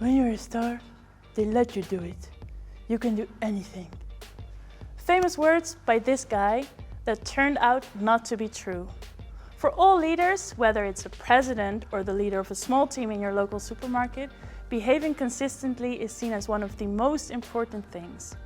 When you're a star, they let you do it. You can do anything. Famous words by this guy that turned out not to be true. For all leaders, whether it's a president or the leader of a small team in your local supermarket, behaving consistently is seen as one of the most important things.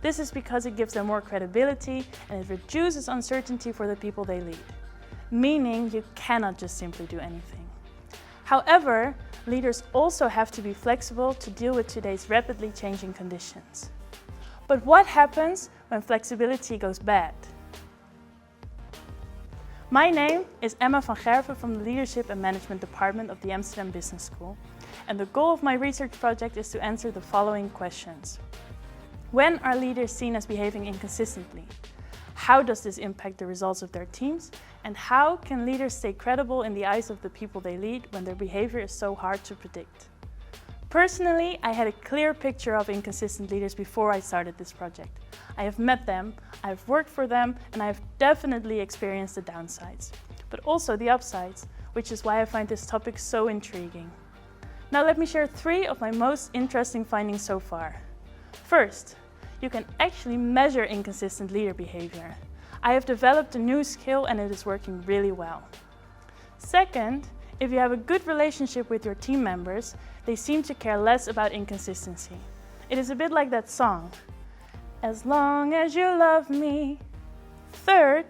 This is because it gives them more credibility and it reduces uncertainty for the people they lead. Meaning you cannot just simply do anything. However, leaders also have to be flexible to deal with today's rapidly changing conditions. But what happens when flexibility goes bad? My name is Emma van Gerven from the Leadership and Management Department of the Amsterdam Business School, and the goal of my research project is to answer the following questions. When are leaders seen as behaving inconsistently? How does this impact the results of their teams? And how can leaders stay credible in the eyes of the people they lead when their behavior is so hard to predict? Personally, I had a clear picture of inconsistent leaders before I started this project. I have met them, I have worked for them, and I have definitely experienced the downsides, but also the upsides, which is why I find this topic so intriguing. Now let me share 3 of my most interesting findings so far. First, you can actually measure inconsistent leader behavior. I have developed a new skill and it is working really well. Second, if you have a good relationship with your team members, they seem to care less about inconsistency. It is a bit like that song, "As long as you love me." Third,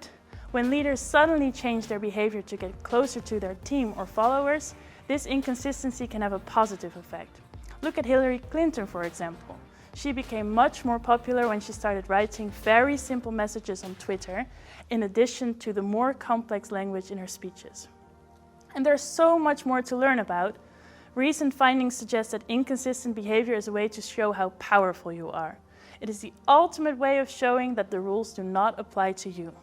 when leaders suddenly change their behavior to get closer to their team or followers, this inconsistency can have a positive effect. Look at Hillary Clinton, for example. She became much more popular when she started writing very simple messages on Twitter, in addition to the more complex language in her speeches. And there's so much more to learn about. Recent findings suggest that inconsistent behavior is a way to show how powerful you are. It is the ultimate way of showing that the rules do not apply to you.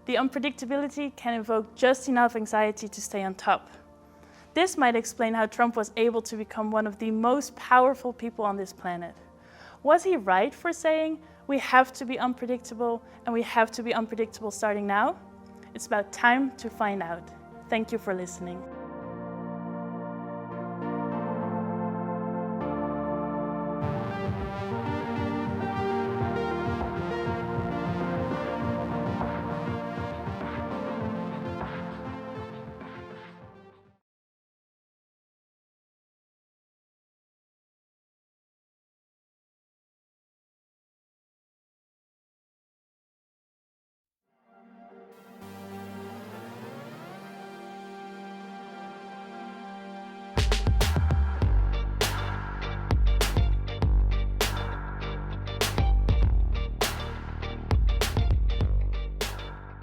The unpredictability can evoke just enough anxiety to stay on top. This might explain how Trump was able to become one of the most powerful people on this planet. Was he right for saying, we have to be unpredictable and we have to be unpredictable starting now? It's about time to find out. Thank you for listening.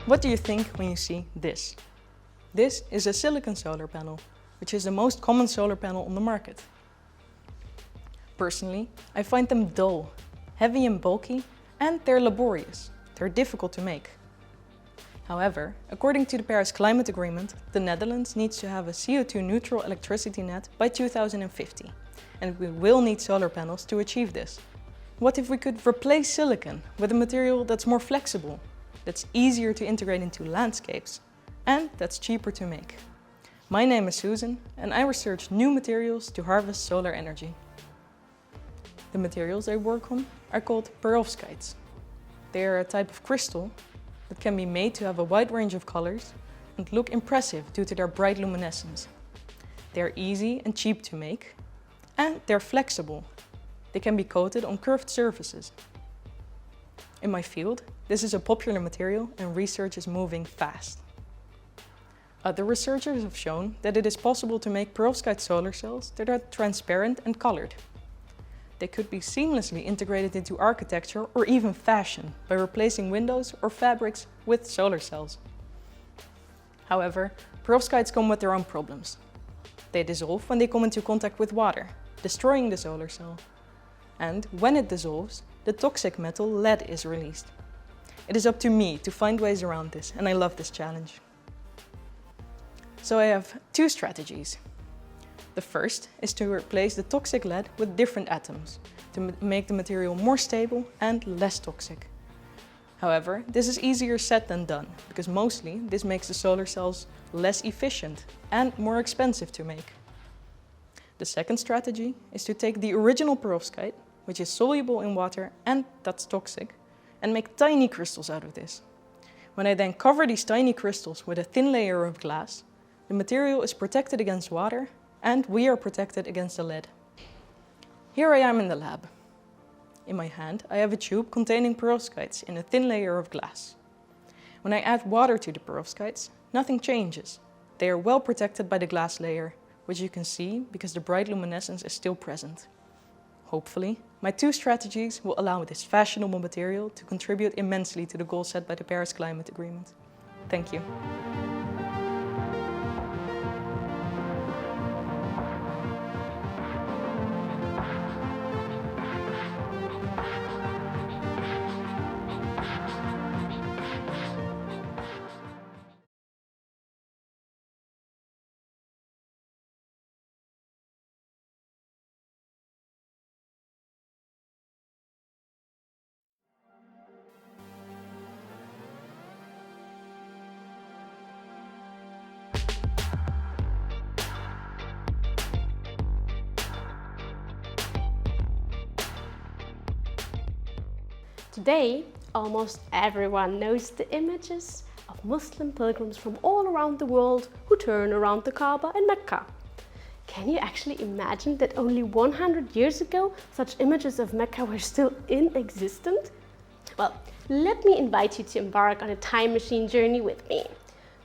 What do you think when you see this? This is a silicon solar panel, which is the most common solar panel on the market. Personally, I find them dull, heavy and bulky, and they're laborious. They're difficult to make. However, according to the Paris Climate Agreement, the Netherlands needs to have a CO2-neutral electricity net by 2050, and we will need solar panels to achieve this. What if we could replace silicon with a material that's more flexible, that's easier to integrate into landscapes, and that's cheaper to make? My name is Susan, and I research new materials to harvest solar energy. The materials I work on are called perovskites. They are a type of crystal that can be made to have a wide range of colors and look impressive due to their bright luminescence. They are easy and cheap to make, and they're flexible. They can be coated on curved surfaces. In my field, this is a popular material and research is moving fast. Other researchers have shown that it is possible to make perovskite solar cells that are transparent and colored. They could be seamlessly integrated into architecture or even fashion by replacing windows or fabrics with solar cells. However, perovskites come with their own problems. They dissolve when they come into contact with water, destroying the solar cell. And when it dissolves, the toxic metal lead is released. It is up to me to find ways around this, and I love this challenge. So I have 2 strategies. The first is to replace the toxic lead with different atoms to make the material more stable and less toxic. However, this is easier said than done, because mostly this makes the solar cells less efficient and more expensive to make. The second strategy is to take the original perovskite, which is soluble in water and that's toxic, and make tiny crystals out of this. When I then cover these tiny crystals with a thin layer of glass, the material is protected against water and we are protected against the lead. Here I am in the lab. In my hand, I have a tube containing perovskites in a thin layer of glass. When I add water to the perovskites, nothing changes. They are well protected by the glass layer, which you can see because the bright luminescence is still present. Hopefully, my two strategies will allow this fashionable material to contribute immensely to the goals set by the Paris Climate Agreement. Thank you. Today, almost everyone knows the images of Muslim pilgrims from all around the world who turn around the Kaaba in Mecca. Can you actually imagine that only 100 years ago such images of Mecca were still in existence? Well, let me invite you to embark on a time machine journey with me.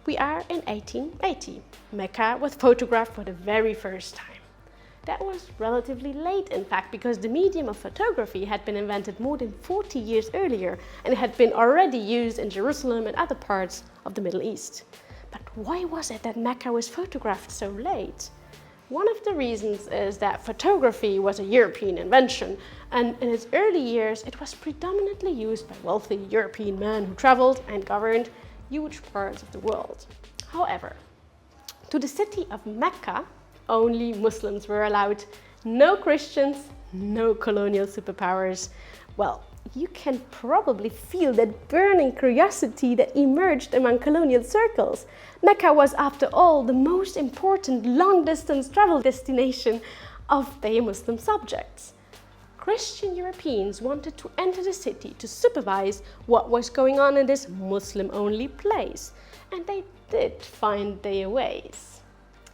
We are in 1880. Mecca was photographed for the very first time. That was relatively late, in fact, because the medium of photography had been invented more than 40 years earlier and it had been already used in Jerusalem and other parts of the Middle East. But why was it that Mecca was photographed so late? One of the reasons is that photography was a European invention, and in its early years it was predominantly used by wealthy European men who traveled and governed huge parts of the world. However, to the city of Mecca, only Muslims were allowed. No Christians, no colonial superpowers. Well, you can probably feel that burning curiosity that emerged among colonial circles. Mecca was, after all, the most important long-distance travel destination of their Muslim subjects. Christian Europeans wanted to enter the city to supervise what was going on in this Muslim-only place, and they did find their ways.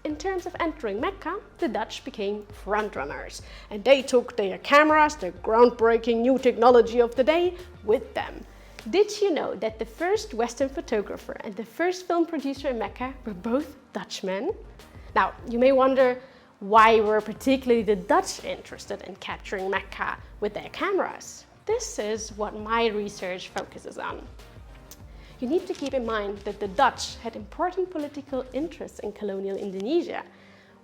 In terms of entering Mecca, the Dutch became frontrunners, and they took their cameras, the groundbreaking new technology of the day, with them. Did you know that the first Western photographer and the first film producer in Mecca were both Dutchmen? Now, you may wonder, why were particularly the Dutch interested in capturing Mecca with their cameras? This is what my research focuses on. You need to keep in mind that the Dutch had important political interests in colonial Indonesia,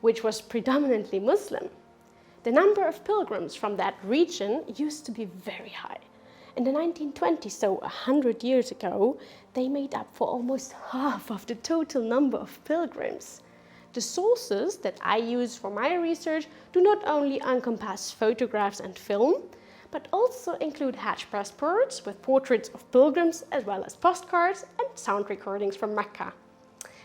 which was predominantly Muslim. The number of pilgrims from that region used to be very high. In the 1920s, so 100 years ago, they made up for almost half of the total number of pilgrims. The sources that I use for my research do not only encompass photographs and film, but also include Hajj passports with portraits of pilgrims, as well as postcards and sound recordings from Mecca.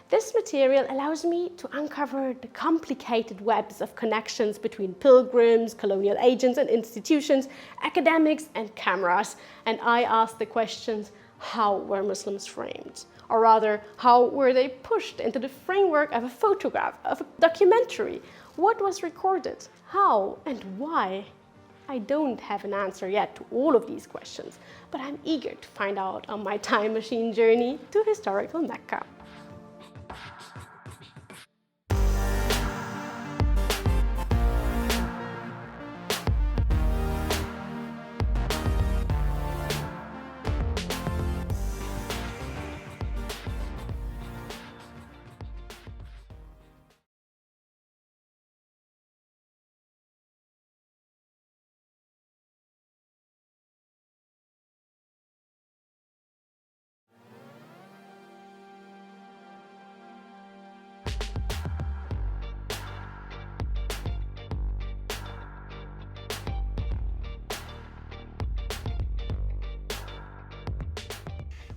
This material allows me to uncover the complicated webs of connections between pilgrims, colonial agents and institutions, academics and cameras, and I ask the questions, how were Muslims framed? Or rather, how were they pushed into the framework of a photograph, of a documentary? What was recorded? How and why? I don't have an answer yet to all of these questions, but I'm eager to find out on my time machine journey to historical Mecca.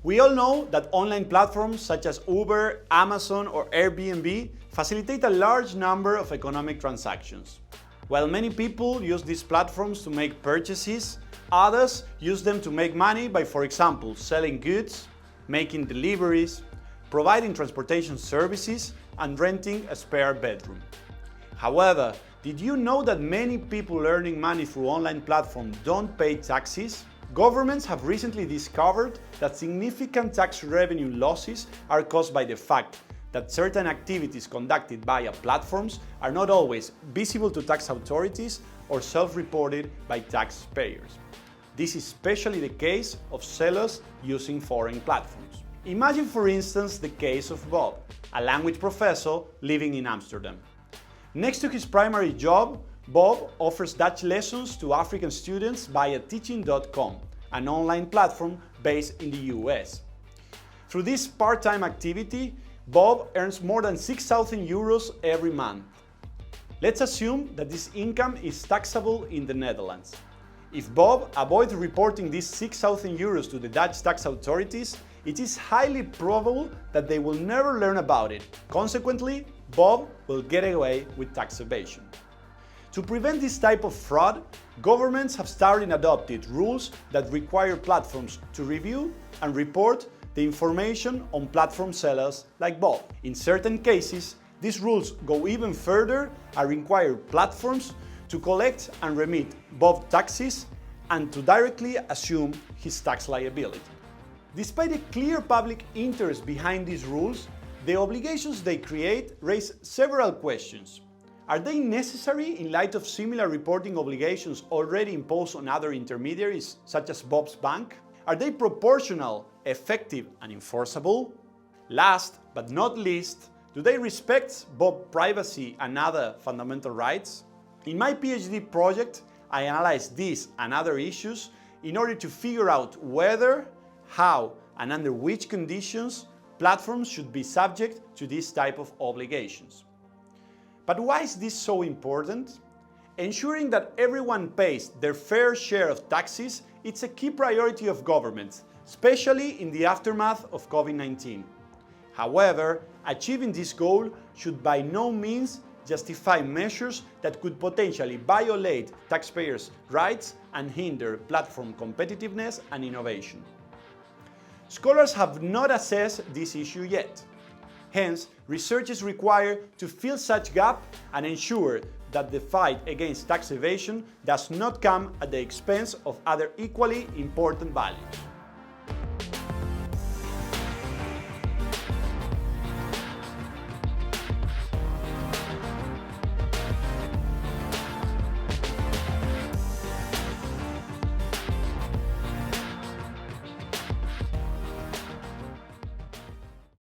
We all know that online platforms such as Uber, Amazon, or Airbnb facilitate a large number of economic transactions. While many people use these platforms to make purchases, others use them to make money by, for example, selling goods, making deliveries, providing transportation services, and renting a spare bedroom. However, did you know that many people earning money through online platforms don't pay taxes? Governments have recently discovered that significant tax revenue losses are caused by the fact that certain activities conducted via platforms are not always visible to tax authorities or self-reported by taxpayers. This is especially the case of sellers using foreign platforms. Imagine, for instance, the case of Bob, a language professor living in Amsterdam. Next to his primary job, Bob offers Dutch lessons to African students via teaching.com, an online platform based in the US. Through this part-time activity, Bob earns more than 6,000 euros every month. Let's assume that this income is taxable in the Netherlands. If Bob avoids reporting these 6,000 euros to the Dutch tax authorities, it is highly probable that they will never learn about it. Consequently, Bob will get away with tax evasion. To prevent this type of fraud, governments have started and adopted rules that require platforms to review and report the information on platform sellers like Bob. In certain cases, these rules go even further and require platforms to collect and remit Bob taxes and to directly assume his tax liability. Despite a clear public interest behind these rules, the obligations they create raise several questions. Are they necessary in light of similar reporting obligations already imposed on other intermediaries, such as Bob's bank? Are they proportional, effective, and enforceable? Last but not least, do they respect Bob's privacy and other fundamental rights? In my PhD project, I analyzed these and other issues in order to figure out whether, how, and under which conditions platforms should be subject to this type of obligations. But why is this so important? Ensuring that everyone pays their fair share of taxes is a key priority of governments, especially in the aftermath of COVID-19. However, achieving this goal should by no means justify measures that could potentially violate taxpayers' rights and hinder platform competitiveness and innovation. Scholars have not assessed this issue yet. Hence, research is required to fill such gap and ensure that the fight against tax evasion does not come at the expense of other equally important values.